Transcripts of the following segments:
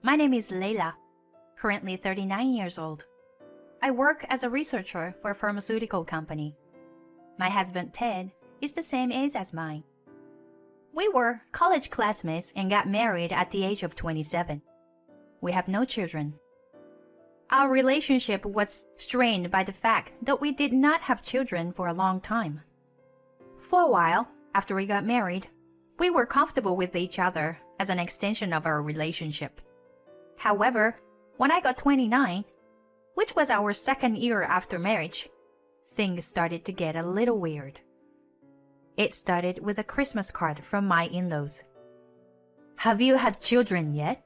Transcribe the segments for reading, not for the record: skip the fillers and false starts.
My name is Leila, currently 39 years old. I work as a researcher for a pharmaceutical company. My husband Ted is the same age as mine. We were college classmates and got married at the age of 27. We have no children. Our relationship was strained by the fact that we did not have children for a long time. For a while, after we got married, we were comfortable with each other as an extension of our relationship. However, when I got 29, which was our second year after marriage, things started to get a little weird. It started with a Christmas card from my in-laws. "Have you had children yet?"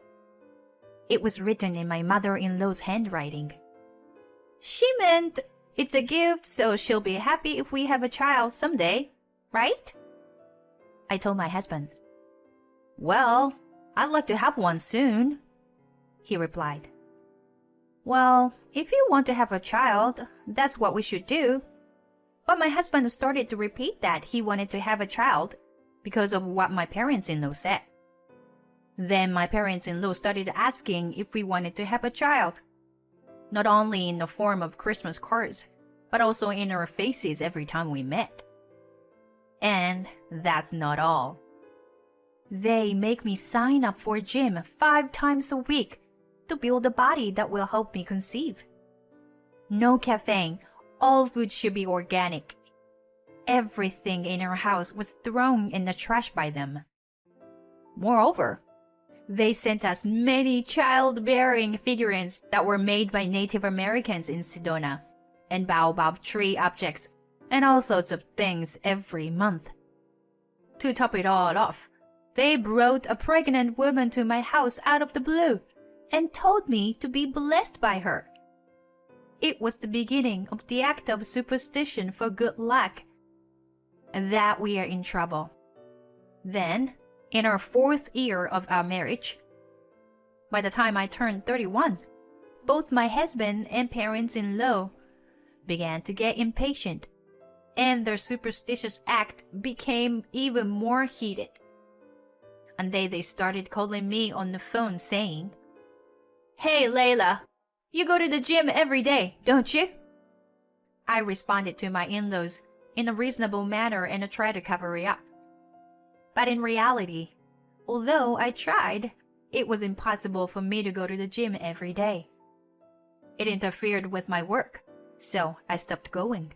It was written in my mother-in-law's handwriting. She meant it's a gift, so she'll be happy if we have a child someday, right? I told my husband. "Well, I'd like to have one soon," he replied. "Well, if you want to have a child, that's what we should do." But my husband started to repeat that he wanted to have a child because of what my parents-in-law said. Then my parents-in-law started asking if we wanted to have a child, not only in the form of Christmas cards, but also in our faces every time we met. And that's not all. They make me sign up for a gym 5 times a week to build a body that will help me conceive. No caffeine, all food should be organic. Everything in our house was thrown in the trash by them. Moreover, they sent us many childbearing figurines that were made by Native Americans in Sedona, and baobab tree objects, and all sorts of things every month. To top it all off, they brought a pregnant woman to my house out of the blue and told me to be blessed by her. It was the beginning of the act of superstition for good luck, and that we are in trouble. Then, in our 4th year of our marriage, by the time I turned 31, both my husband and parents-in-law began to get impatient, and their superstitious act became even more heated. And they started calling me on the phone saying, "Hey, Layla, you go to the gym every day, don't you?" I responded to my in-laws in a reasonable manner and tried to cover it up. But in reality, although I tried, it was impossible for me to go to the gym every day. It interfered with my work, so I stopped going.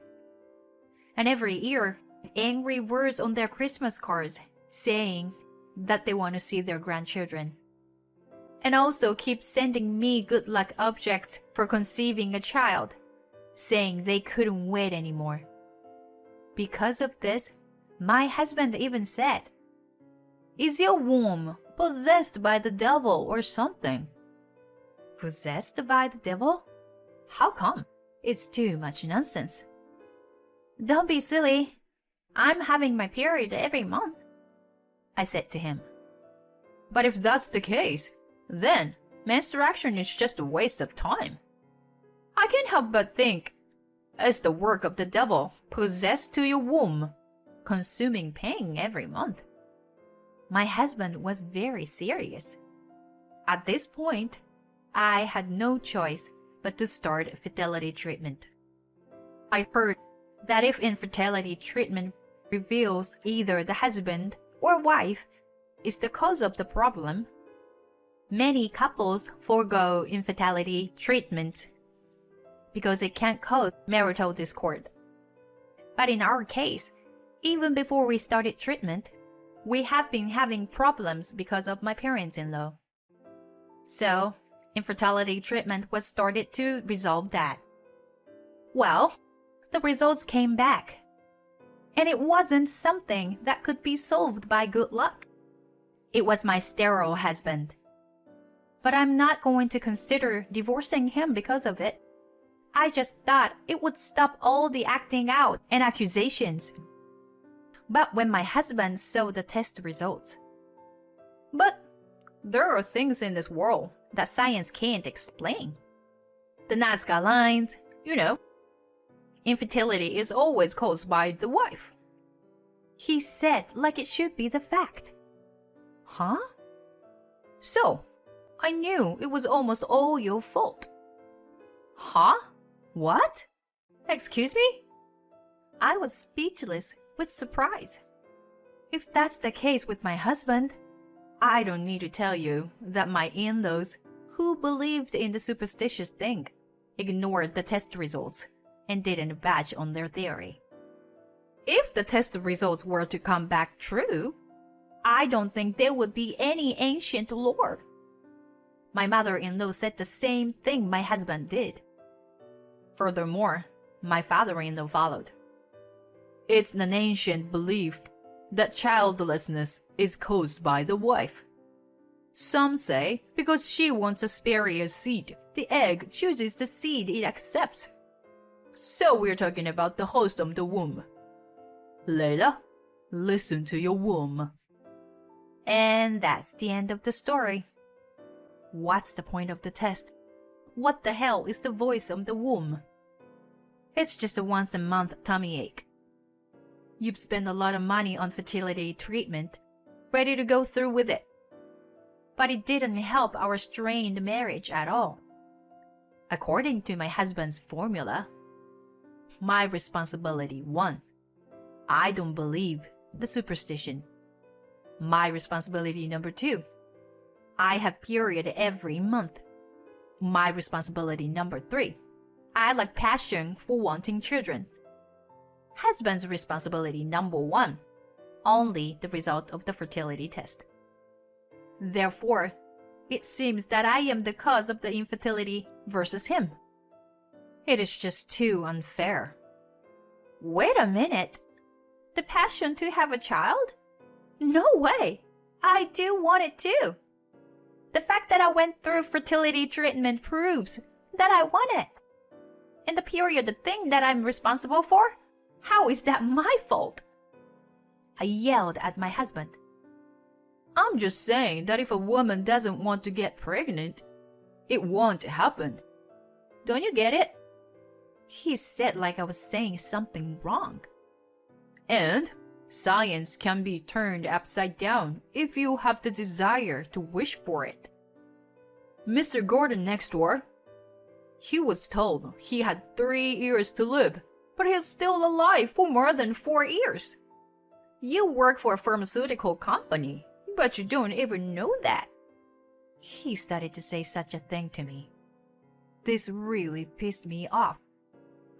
And every year, angry words on their Christmas cards saying that they want to see their grandchildren. And also keep sending me good luck objects for conceiving a child, saying they couldn't wait anymore. Because of this, my husband even said, "Is your womb possessed by the devil or something?" Possessed by the devil? How come? It's too much nonsense. "Don't be silly. I'm having my period every month," I said to him. "But if that's the case, then menstruation is just a waste of time. I can't help but think it's the work of the devil possessed to your womb, consuming pain every month." My husband was very serious. At this point, I had no choice but to start fertility treatment. I heard that if infertility treatment reveals either the husband or wife is the cause of the problem, many couples forego infertility treatment because it can't cause marital discord. But in our case, even before we started treatment, we have been having problems because of my parents-in-law. So, infertility treatment was started to resolve that. Well, the results came back. And it wasn't something that could be solved by good luck. It was my sterile husband. But I'm not going to consider divorcing him because of it. I just thought it would stop all the acting out and accusations. But when my husband saw the test results, "But there are things in this world that science can't explain. The Nazca lines, you know. Infertility is always caused by the wife," he said like it should be the fact. Huh? So, I knew it was almost all your fault. Huh? What? Excuse me? I was speechless with surprise. If that's the case with my husband, I don't need to tell you that my in-laws, who believed in the superstitious thing, ignored the test results and didn't budge on their theory. If the test results were to come back true, I don't think there would be any ancient lore. My mother-in-law said the same thing my husband did. Furthermore, my father-in-law followed. It's an ancient belief that childlessness is caused by the wife. Some say because she wants a superior seed, the egg chooses the seed it accepts. So we're talking about the host of the womb. Layla, listen to your womb. And that's the end of the story. What's the point of the test? What the hell is the voice of the womb? It's just a once-a-month tummy ache. You've spent a lot of money on fertility treatment, ready to go through with it. But it didn't help our strained marriage at all. According to my husband's formula, my responsibility 1. I don't believe the superstition. My responsibility number 2. I have period every month. My responsibility number 3. I lack passion for wanting children. Husband's responsibility number 1. Only the result of the fertility test. Therefore, it seems that I am the cause of the infertility versus him. It is just too unfair. Wait a minute. The passion to have a child? No way. I do want it too. The fact that I went through fertility treatment proves that I want it. And the period thing that I'm responsible for? How is that my fault? I yelled at my husband. I'm just saying that if a woman doesn't want to get pregnant, it won't happen. Don't you get it? He said like I was saying something wrong. And science can be turned upside down if you have the desire to wish for it. Mr. Gordon next door, he was told he had 3 years to live, but he's still alive for more than 4 years. You work for a pharmaceutical company, but you don't even know that. He started to say such a thing to me. This really pissed me off.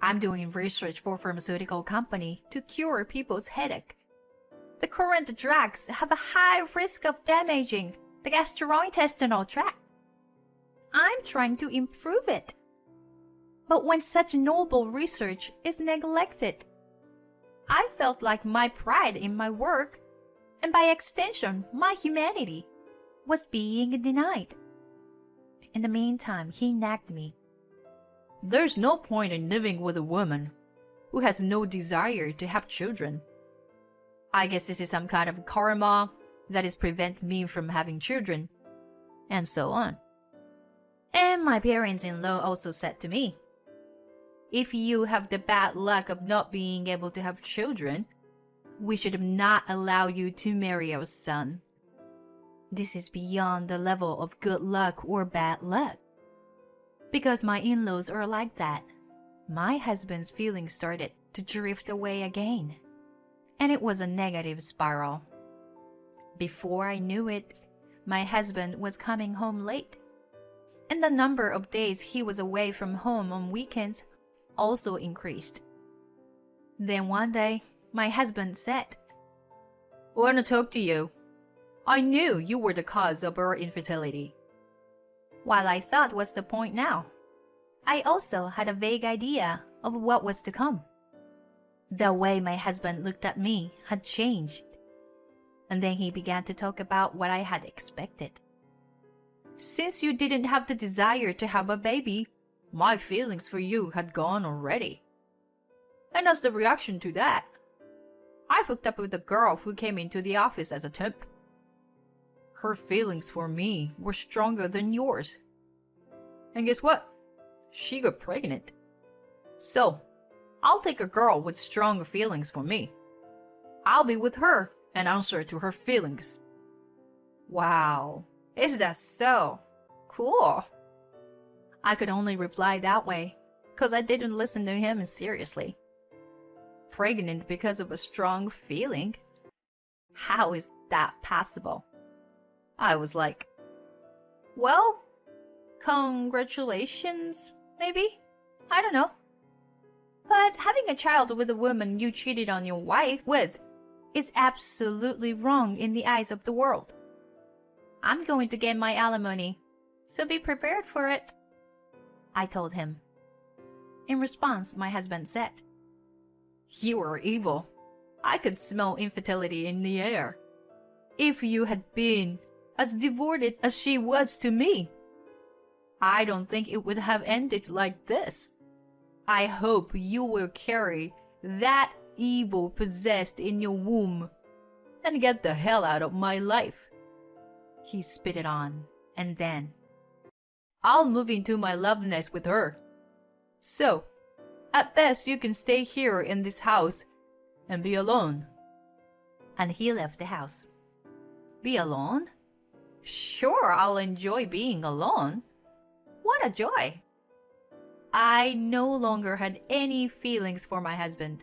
I'm doing research for a pharmaceutical company to cure people's headache. The current drugs have a high risk of damaging the gastrointestinal tract. I'm trying to improve it. But when such noble research is neglected, I felt like my pride in my work, and by extension my humanity, was being denied. In the meantime, he nagged me. There's no point in living with a woman who has no desire to have children. I guess this is some kind of karma that is prevent me from having children, and so on. And my parents-in-law also said to me, if you have the bad luck of not being able to have children, we should not allow you to marry our son. This is beyond the level of good luck or bad luck. Because my in-laws are like that, my husband's feelings started to drift away again. And it was a negative spiral. Before I knew it, my husband was coming home late. And the number of days he was away from home on weekends also increased. Then one day, my husband said, I want to talk to you. I knew you were the cause of our infertility. While I thought what's the point now, I also had a vague idea of what was to come. The way my husband looked at me had changed. And then he began to talk about what I had expected. Since you didn't have the desire to have a baby, my feelings for you had gone already. And as the reaction to that, I hooked up with a girl who came into the office as a temp. Her feelings for me were stronger than yours. And guess what? She got pregnant. So, I'll take a girl with stronger feelings for me. I'll be with her and answer to her feelings. Wow, is that so? Cool. I could only reply that way, because I didn't listen to him seriously. Pregnant because of a strong feeling? How is that possible? I was like, well, congratulations, maybe? I don't know. But having a child with a woman you cheated on your wife with is absolutely wrong in the eyes of the world. I'm going to get my alimony, so be prepared for it, I told him. In response, my husband said, You are evil. I could smell infidelity in the air. If you had been as devoted as she was to me, I don't think it would have ended like this. I hope you will carry that evil possessed in your womb and get the hell out of my life. He spit it on, and then, I'll move into my love nest with her. So, at best you can stay here in this house and be alone. And he left the house. Be alone? Sure, I'll enjoy being alone. What a joy! I no longer had any feelings for my husband,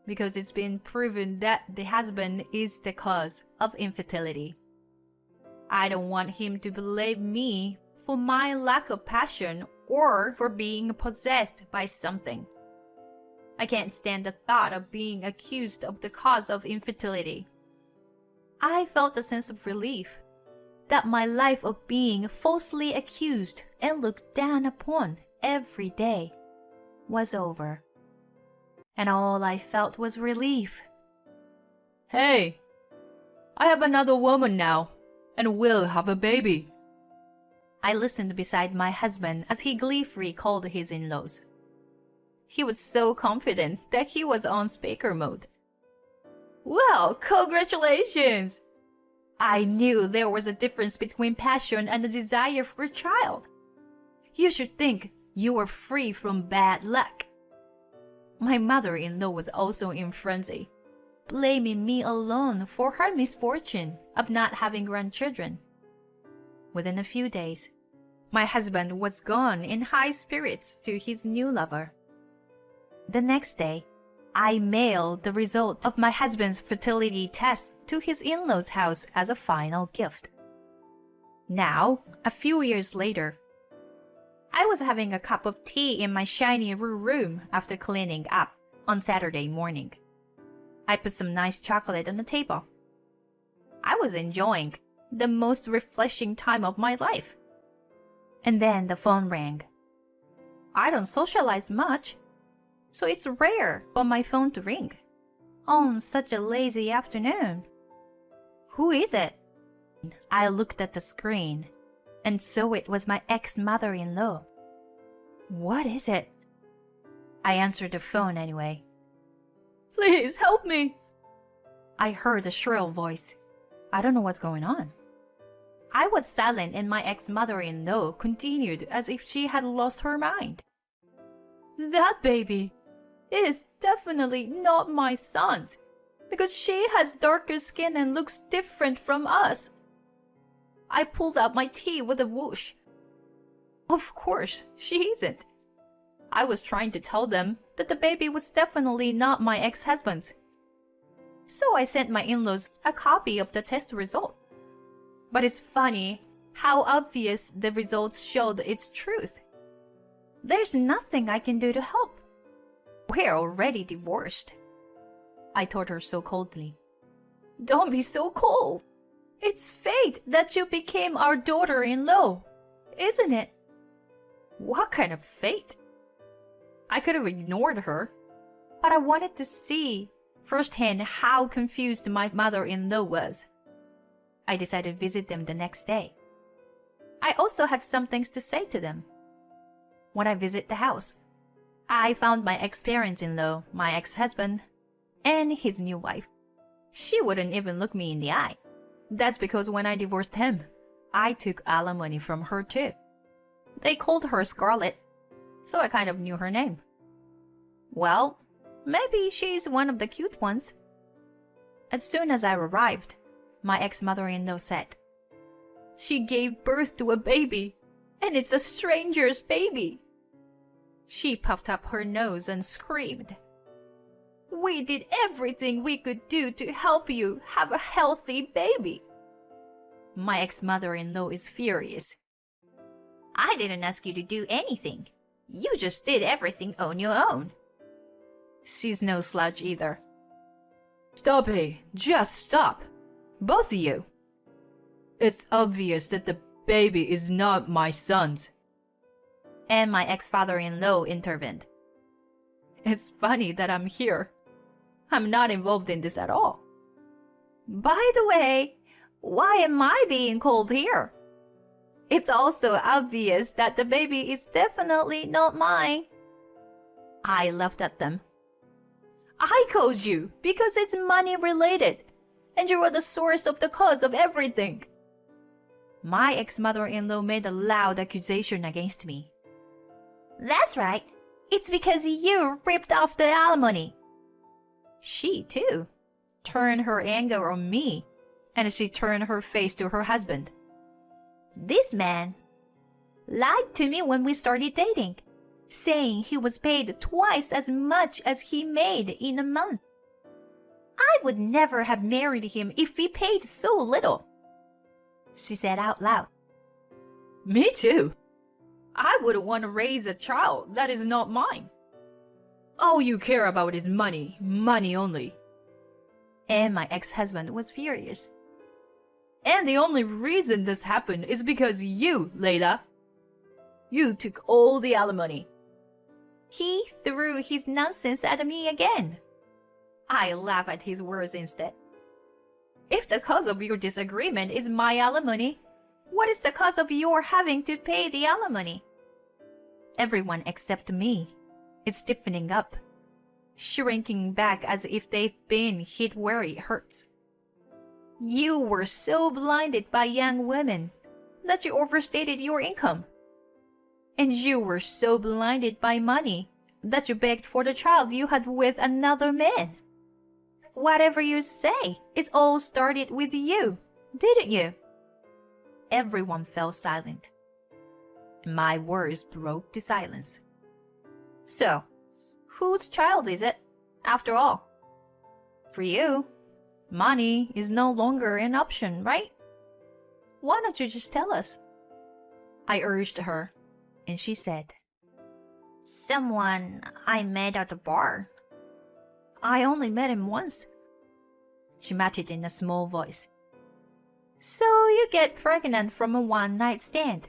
because it's been proven that the husband is the cause of infertility. I don't want him to blame me for my lack of passion or for being possessed by something. I can't stand the thought of being accused of the cause of infertility. I felt a sense of relief that my life of being falsely accused and looked down upon every day was over. And all I felt was relief. Hey, I have another woman now, and will have a baby. I listened beside my husband as he gleefully called his in-laws. He was so confident that he was on speaker mode. Well, congratulations! I knew there was a difference between passion and a desire for a child. You should think you were free from bad luck. My mother-in-law was also in frenzy, blaming me alone for her misfortune of not having grandchildren. Within a few days, my husband was gone in high spirits to his new lover. The next day, I mailed the result of my husband's fertility test to his in-laws' house as a final gift. Now, a few years later, I was having a cup of tea in my shiny room after cleaning up on Saturday morning. I put some nice chocolate on the table. I was enjoying the most refreshing time of my life. And then the phone rang. I don't socialize much, so it's rare for my phone to ring on such a lazy afternoon. Who is it? I looked at the screen and saw it was my ex-mother-in-law. What is it? I answered the phone anyway. Please help me. I heard a shrill voice. I don't know what's going on. I was silent and my ex-mother-in-law continued as if she had lost her mind. That baby is definitely not my son's, because she has darker skin and looks different from us. I pulled out my tea with a whoosh. Of course, she isn't. I was trying to tell them that the baby was definitely not my ex-husband's. So I sent my in-laws a copy of the test result. But it's funny how obvious the results showed its truth. There's nothing I can do to help. We're already divorced. I told her so coldly. Don't be so cold. It's fate that you became our daughter-in-law, isn't it? What kind of fate? I could have ignored her, but I wanted to see firsthand how confused my mother-in-law was. I decided to visit them the next day. I also had some things to say to them. When I visit the house, I found my ex-parents-in-law, my ex-husband, and his new wife. She wouldn't even look me in the eye. That's because when I divorced him, I took alimony from her too. They called her Scarlett, so I kind of knew her name. Well, maybe she's one of the cute ones. As soon as I arrived, my ex-mother-in-law said, She gave birth to a baby And it's a stranger's baby. She puffed up her nose and screamed. We did everything we could do to help you have a healthy baby. My ex-mother-in-law is furious. I didn't ask you to do anything. You just did everything on your own. She's no slouch either. Stop it. Just stop. Both of you. It's obvious that the baby is not my son's. And my ex-father-in-law intervened. It's funny that I'm here. I'm not involved in this at all. By the way, why am I being called here? It's also obvious that the baby is definitely not mine. I laughed at them. I called you because it's money related, and you are the source of the cause of everything. My ex-mother-in-law made a loud accusation against me. That's right. It's because you ripped off the alimony. She, too, turned her anger on me, and she turned her face to her husband. This man lied to me when we started dating, saying he was paid twice as much as he made in a month. I would never have married him if he paid so little. She said out loud. Me too. I wouldn't want to raise a child that is not mine. All you care about is money, money only. And my ex-husband was furious. And the only reason this happened is because you, Layla. You took all the alimony. He threw his nonsense at me again. I laughed at his words instead. If the cause of your disagreement is my alimony, what is the cause of your having to pay the alimony? Everyone except me is stiffening up, shrinking back as if they've been hit where it hurts. You were so blinded by young women that you overstated your income. And you were so blinded by money that you begged for the child you had with another man. Whatever you say, it all started with you, didn't you? Everyone fell silent. My words broke the silence. So, whose child is it, after all? For you, money is no longer an option, right? Why don't you just tell us? I urged her, and she said, Someone I met at the bar. I only met him once. She matted in a small voice. So you get pregnant from a one-night stand.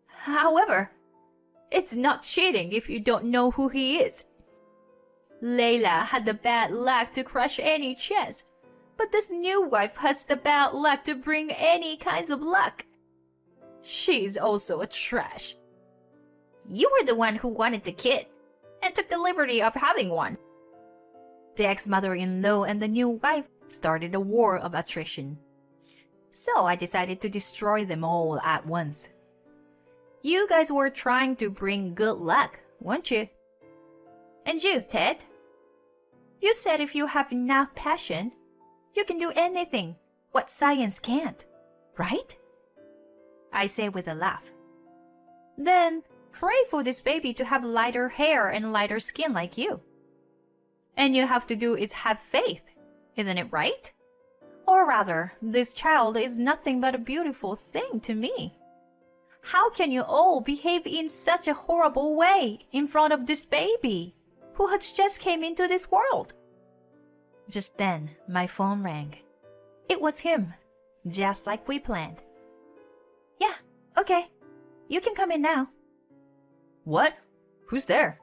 However, it's not cheating if you don't know who he is. Layla had the bad luck to crush any chance, but this new wife has the bad luck to bring any kinds of luck. She's also a trash. You were the one who wanted the kid, and took the liberty of having one. The ex-mother-in-law and the new wife started a war of attrition. So I decided to destroy them all at once. You guys were trying to bring good luck, weren't you? And you, Ted? You said if you have enough passion, you can do anything what science can't, right? I say with a laugh. Then pray for this baby to have lighter hair and lighter skin like you. And you have to do is have faith, isn't it right? Or rather, this child is nothing but a beautiful thing to me. How can you all behave in such a horrible way in front of this baby who has just came into this world? Just then, my phone rang. It was him, just like we planned. Yeah, okay. You can come in now. What? Who's there?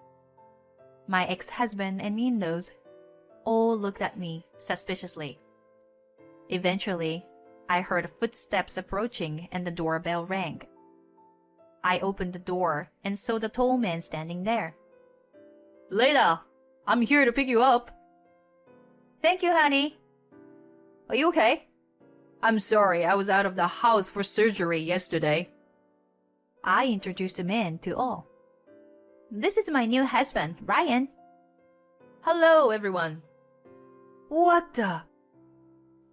My ex-husband and in-laws all looked at me suspiciously. Eventually, I heard footsteps approaching and the doorbell rang. I opened the door and saw the tall man standing there. Layla, I'm here to pick you up. Thank you, honey. Are you okay? I'm sorry, I was out of the house for surgery yesterday. I introduced the man to all. This is my new husband, Ryan. Hello, everyone. What the?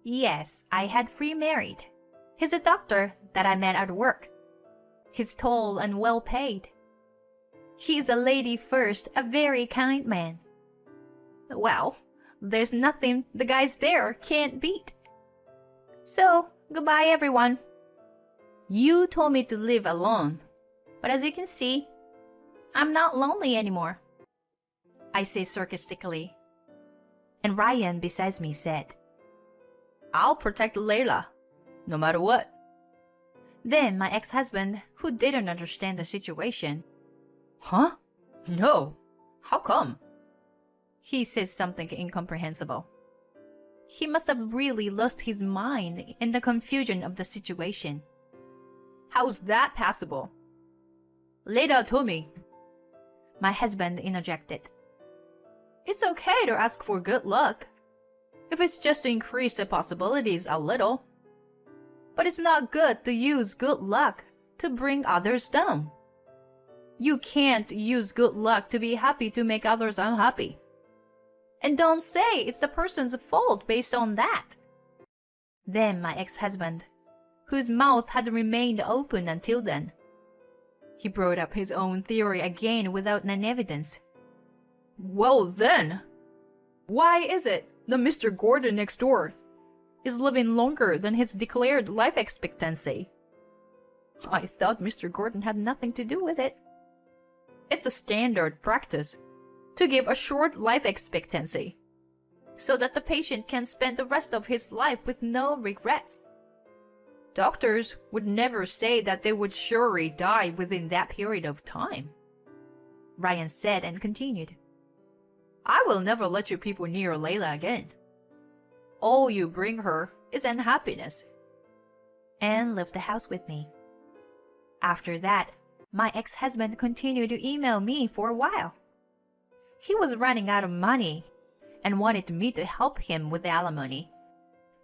Yes, I had remarried. He's a doctor that I met at work. He's tall and well paid. He's a lady first, a very kind man. Well, there's nothing the guys there can't beat. So, goodbye everyone. You told me to live alone, but as you can see, I'm not lonely anymore, I say sarcastically. And Ryan beside me said, I'll protect Layla, no matter what. Then my ex-husband, who didn't understand the situation, Huh? No. How come? He says something incomprehensible. He must have really lost his mind in the confusion of the situation. How's that possible? Layla told me. My husband interjected. It's okay to ask for good luck, if it's just to increase the possibilities a little. But it's not good to use good luck to bring others down. You can't use good luck to be happy to make others unhappy. And don't say it's the person's fault based on that. Then my ex-husband, whose mouth had remained open until then, he brought up his own theory again without any evidence. Well then, why is it that Mr. Gordon next door is living longer than his declared life expectancy? I thought Mr. Gordon had nothing to do with it. It's a standard practice to give a short life expectancy so that the patient can spend the rest of his life with no regrets. Doctors would never say that they would surely die within that period of time, Ryan said and continued. I will never let you people near Layla again. All you bring her is unhappiness. And left the house with me. After that, my ex-husband continued to email me for a while. He was running out of money and wanted me to help him with the alimony,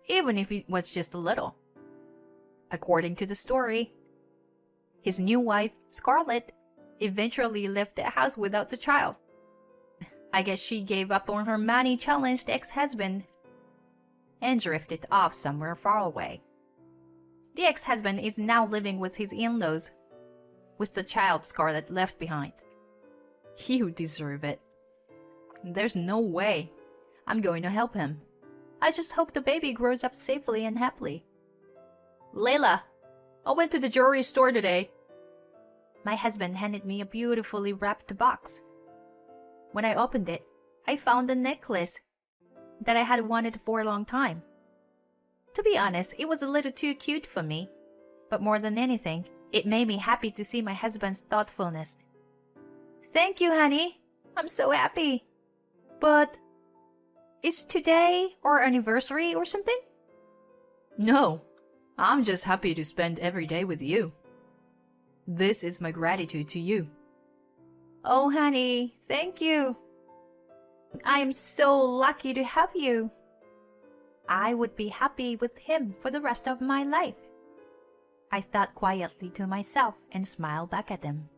even if it was just a little. According to the story, his new wife, Scarlett, eventually left the house without the child. I guess she gave up on her money-challenged ex-husband and drifted off somewhere far away. The ex-husband is now living with his in-laws, with the child Scarlett left behind. He would deserve it. There's no way I'm going to help him. I just hope the baby grows up safely and happily. Layla, I went to the jewelry store today. My husband handed me a beautifully wrapped box. When I opened it, I found a necklace that I had wanted for a long time. To be honest, it was a little too cute for me, but more than anything, it made me happy to see my husband's thoughtfulness. Thank you, honey. I'm so happy. But is today our anniversary or something? No, I'm just happy to spend every day with you. This is my gratitude to you. Oh, honey, thank you. I am so lucky to have you. I would be happy with him for the rest of my life. I thought quietly to myself and smiled back at them.